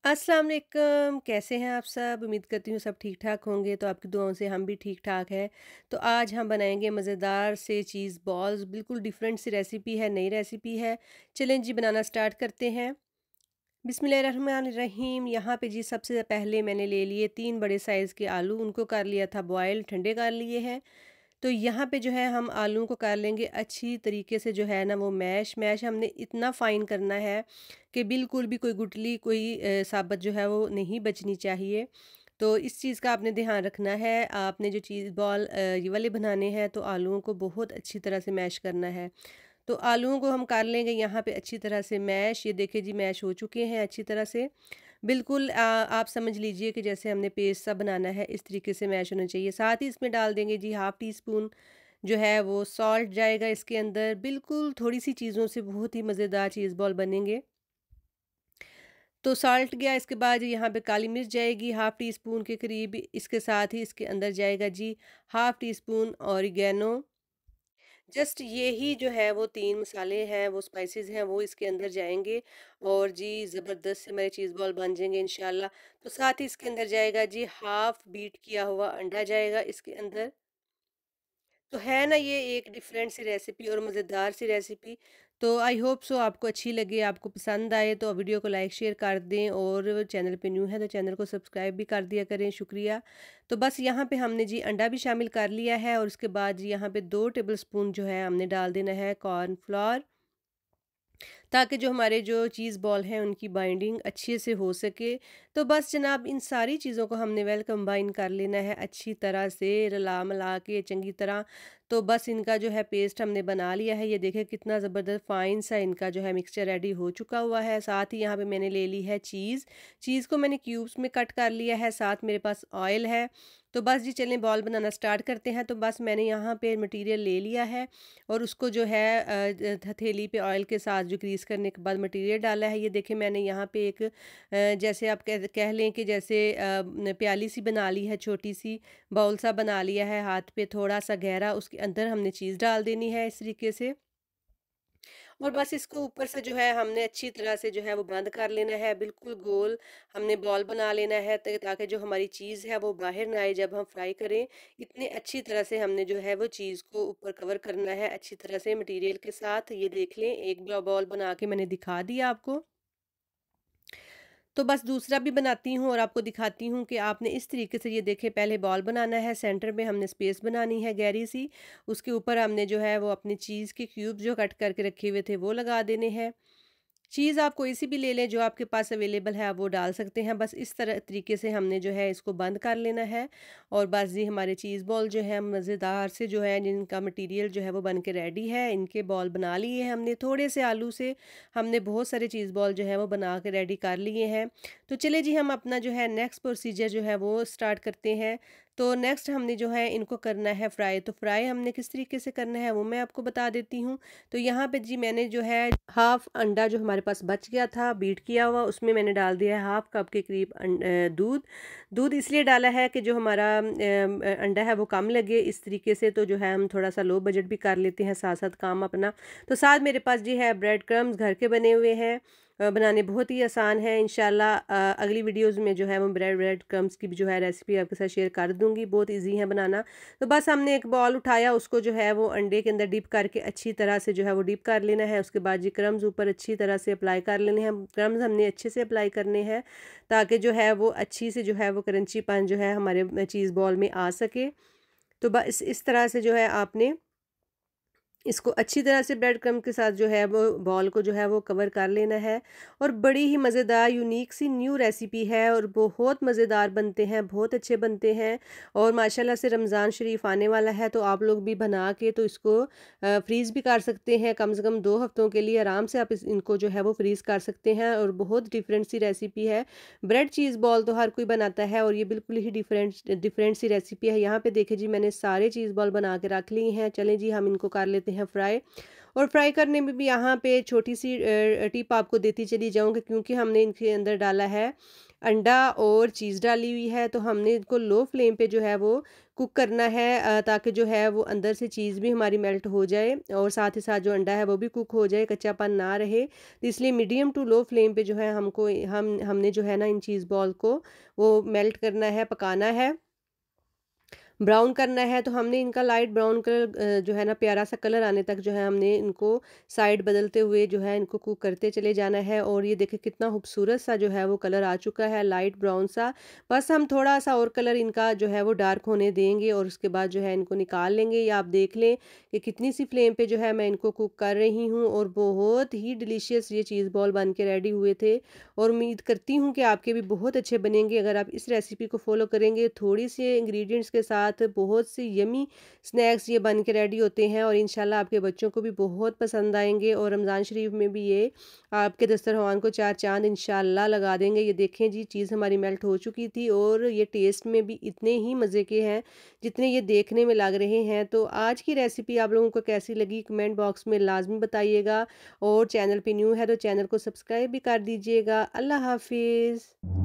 अस्सलाम वालेकुम, कैसे हैं आप सब? उम्मीद करती हूँ सब ठीक-ठाक होंगे, तो आपकी दुआओं से हम भी ठीक-ठाक हैं। तो आज हम बनाएँगे मज़ेदार से चीज़ बॉल्स, बिल्कुल डिफरेंट सी रेसिपी है, नई रेसिपी है। चलें जी बनाना स्टार्ट करते हैं। बिस्मिल्लाहिर्रहमानिर्रहीम। यहाँ पे जी सबसे पहले मैंने ले लिए 3 बड़े साइज़ के आलू, उनको कर लिया था बॉयल, ठंडे कर लिए हैं। तो यहाँ पे जो है हम आलूओं को कर लेंगे अच्छी तरीके से जो है ना वो मैश मैश हमने इतना फ़ाइन करना है कि बिल्कुल भी कोई गुठली कोई साबत जो है वो नहीं बचनी चाहिए। तो इस चीज़ का आपने ध्यान रखना है। आपने जो चीज़ बॉल ये वाले बनाने हैं तो आलूओं को बहुत अच्छी तरह से मैश करना है। तो आलूओं को हम कर लेंगे यहाँ पे अच्छी तरह से मैश। ये देखिए जी मैश हो चुके हैं अच्छी तरह से। बिल्कुल आप समझ लीजिए कि जैसे हमने पेस्ट सा बनाना है इस तरीके से मैश होना चाहिए। साथ ही इसमें डाल देंगे जी हाफ़ टी स्पून जो है वो सॉल्ट जाएगा इसके अंदर। बिल्कुल थोड़ी-सी चीज़ों से बहुत ही मज़ेदार चीज़ बॉल बनेंगे। तो सॉल्ट गया, इसके बाद यहाँ पे काली मिर्च जाएगी हाफ़ टी स्पून के करीब। इसके साथ ही इसके अंदर जाएगा जी half teaspoon oregano. Just ये ही जो है वो 3 मसाले हैं, वो स्पाइसेस हैं, वो इसके अंदर जाएँगे और जी ज़बरदस्त से हमारे चीज़ बॉल बन जाएँगे इंशाल्लाह। तो साथ ही इसके अंदर जाएगा जी हाफ़ बीट किया हुआ अंडा जाएगा इसके अंदर। तो है ना ये एक डिफरेंट सी रेसिपी और मज़ेदार सी रेसिपी। तो आई होप सो आपको अच्छी लगे, आपको पसंद आए तो वीडियो को लाइक शेयर कर दें और चैनल पे न्यू है तो चैनल को सब्सक्राइब भी कर दिया करें, शुक्रिया। तो बस यहाँ पे हमने जी अंडा भी शामिल कर लिया है और उसके बाद जी यहाँ पे 2 टेबल स्पून जो है हमने डाल देना है कॉर्नफ्लोर, ताकि जो हमारे जो चीज़ बॉल हैं उनकी बाइंडिंग अच्छे से हो सके। तो बस जनाब इन सारी चीज़ों को हमने वेल कंबाइन कर लेना है अच्छी तरह से रला-मिला के चंगी तरह। तो बस इनका जो है पेस्ट हमने बना लिया है। ये देखिए कितना ज़बरदस्त फ़ाइन सा इनका जो है मिक्सचर रेडी हो चुका हुआ है। साथ ही यहाँ पे मैंने ले ली है चीज़। चीज़ को मैंने क्यूब्स में कट कर लिया है, साथ मेरे पास ऑयल है। तो बस जी चलें बॉल बनाना स्टार्ट करते हैं। तो बस मैंने यहाँ पे मटीरियल ले लिया है और उसको जो है हथेली पे ऑयल के साथ जो ग्रीस करने के बाद मटेरियल डाला है। ये देखिए मैंने यहाँ पे एक जैसे आप कह कह लें कि जैसे प्याली सी बना ली है, छोटी सी बाउल सा बना लिया है हाथ पे थोड़ा सा गहरा, उसके अंदर हमने चीज़ डाल देनी है इस तरीके से। और बस इसको ऊपर से जो है हमने अच्छी तरह से जो है वो बंद कर लेना है, बिल्कुल गोल हमने बॉल बना लेना है ताकि जो हमारी चीज़ है वो बाहर ना आए जब हम फ्राई करें। इतने अच्छी तरह से हमने जो है वो चीज़ को ऊपर कवर करना है अच्छी तरह से मटेरियल के साथ। ये देख लें एक बॉल बना के मैंने दिखा दिया आपको। तो बस दूसरा भी बनाती हूँ और आपको दिखाती हूँ कि आपने इस तरीके से ये देखें पहले बॉल बनाना है, सेंटर में हमने स्पेस बनानी है गहरी सी, उसके ऊपर हमने जो है वो अपनी चीज़ के क्यूब जो कट करके रखे हुए थे वो लगा देने हैं। चीज़ आप कोई सी भी ले लें जो आपके पास अवेलेबल है आप वो डाल सकते हैं। बस इस तरह तरीके से हमने जो है इसको बंद कर लेना है और बस जी हमारे चीज़ बॉल जो है मज़ेदार से जो है जिनका मटेरियल जो है वो बन के रेडी है। इनके बॉल बना लिए हैं हमने, थोड़े से आलू से हमने बहुत सारे चीज़ बॉल जो है वो बना के रेडी कर लिए हैं। तो चलिए जी हम अपना जो है नेक्स्ट प्रोसीजर जो है वो स्टार्ट करते हैं। तो नेक्स्ट हमने जो है इनको करना है फ्राई। तो फ्राई हमने किस तरीके से करना है वो मैं आपको बता देती हूँ। तो यहाँ पे जी मैंने जो है हाफ़ अंडा जो हमारे पास बच गया था बीट किया हुआ, उसमें मैंने डाल दिया है हाफ़ कप के करीब दूध। दूध इसलिए डाला है कि जो हमारा अंडा है वो कम लगे इस तरीके से। तो जो है हम थोड़ा-सा लो बजट भी कर लेते हैं साथ-साथ काम अपना। तो साथ मेरे पास जी है ब्रेड क्रम्स घर के बने हुए हैं। बनाने बहुत ही आसान है इंशाल्लाह। अगली वीडियोज़ में जो है वो ब्रेड ब्रेड क्रम्स की भी जो है रेसिपी आपके साथ शेयर कर दूँगी, बहुत ईज़ी है बनाना। तो बस हमने एक बॉल उठाया, उसको जो है वो अंडे के अंदर डिप करके अच्छी तरह से जो है वो डिप कर लेना है। उसके बाद जी क्रम्स ऊपर अच्छी तरह से अप्लाई कर लेने हैं। क्रम्स हमने अच्छे से अप्लाई करने हैं ताकि जो है वो अच्छी से जो है वो क्रंचीपन जो है हमारे चीज़ बॉल में आ सके। तो बस इस तरह से जो है आपने इसको अच्छी तरह से ब्रेड क्रम्ब के साथ जो है वो बॉल को जो है वो कवर कर लेना है। और बड़ी ही मज़ेदार यूनिक सी न्यू रेसिपी है और बहुत मज़ेदार बनते हैं, बहुत अच्छे बनते हैं। और माशाल्लाह से रमज़ान शरीफ आने वाला है तो आप लोग भी बना के तो इसको फ्रीज़ भी कर सकते हैं, कम से कम 2 हफ्तों के लिए आराम से आप इनको जो है वो फ्रीज़ कर सकते हैं। और बहुत डिफरेंट सी रेसिपी है। ब्रेड चीज़ बॉल तो हर कोई बनाता है और ये बिल्कुल ही डिफरेंट डिफरेंट सी रेसिपी है। यहाँ पे देखिए जी मैंने सारे चीज़ बॉल बना के रख ली हैं। चलें जी हम इनको कर लेते हैं फ्राई। और फ्राई करने में भी यहाँ पे छोटी-सी टिप आपको देती चली जाऊँगी, क्योंकि हमने इनके अंदर डाला है अंडा और चीज़ डाली हुई है, तो हमने इनको लो फ्लेम पे जो है वो कुक करना है, ताकि जो है वो अंदर से चीज़ भी हमारी मेल्ट हो जाए और साथ ही साथ जो अंडा है वो भी कुक हो जाए, कच्चापन ना रहे। तो इसलिए मीडियम टू लो फ्लेम पे जो है हमने जो है ना इन चीज़ बॉल को वो मेल्ट करना है, पकाना है। ब्राउन करना है, तो हमने इनका लाइट ब्राउन कलर जो है ना प्यारा सा कलर आने तक जो है हमने इनको साइड बदलते हुए जो है इनको कुक करते चले जाना है। और ये देखिए कितना खूबसूरत सा जो है वो कलर आ चुका है, लाइट ब्राउन सा। बस हम थोड़ा सा और कलर इनका जो है वो डार्क होने देंगे और उसके बाद जो है इनको निकाल लेंगे। या आप देख लें कि कितनी सी फ्लेम पे जो है मैं इनको कुक कर रही हूँ, और बहुत ही डिलीशियस ये चीज़ बॉल बन के रेडी हुए थे। और उम्मीद करती हूँ कि आपके भी बहुत अच्छे बनेंगे अगर आप इस रेसिपी को फॉलो करेंगे। थोड़ी सी इंग्रेडिएंट्स के साथ बहुत सी यमी स्नैक्स ये बन के रेडी होते हैं, और इंशाल्लाह आपके बच्चों को भी बहुत पसंद आएंगे, और रमज़ान शरीफ में भी ये आपके दस्तरखान को चार चांद इंशाल्लाह लगा देंगे। ये देखें जी, चीज़ हमारी मेल्ट हो चुकी थी और ये टेस्ट में भी इतने ही मज़े के हैं जितने ये देखने में लग रहे हैं। तो आज की रेसिपी आप लोगों को कैसी लगी कमेंट बॉक्स में लाजमी बताइएगा, और चैनल पे न्यू है तो चैनल को सब्सक्राइब भी कर दीजिएगा। अल्लाह हाफिज़।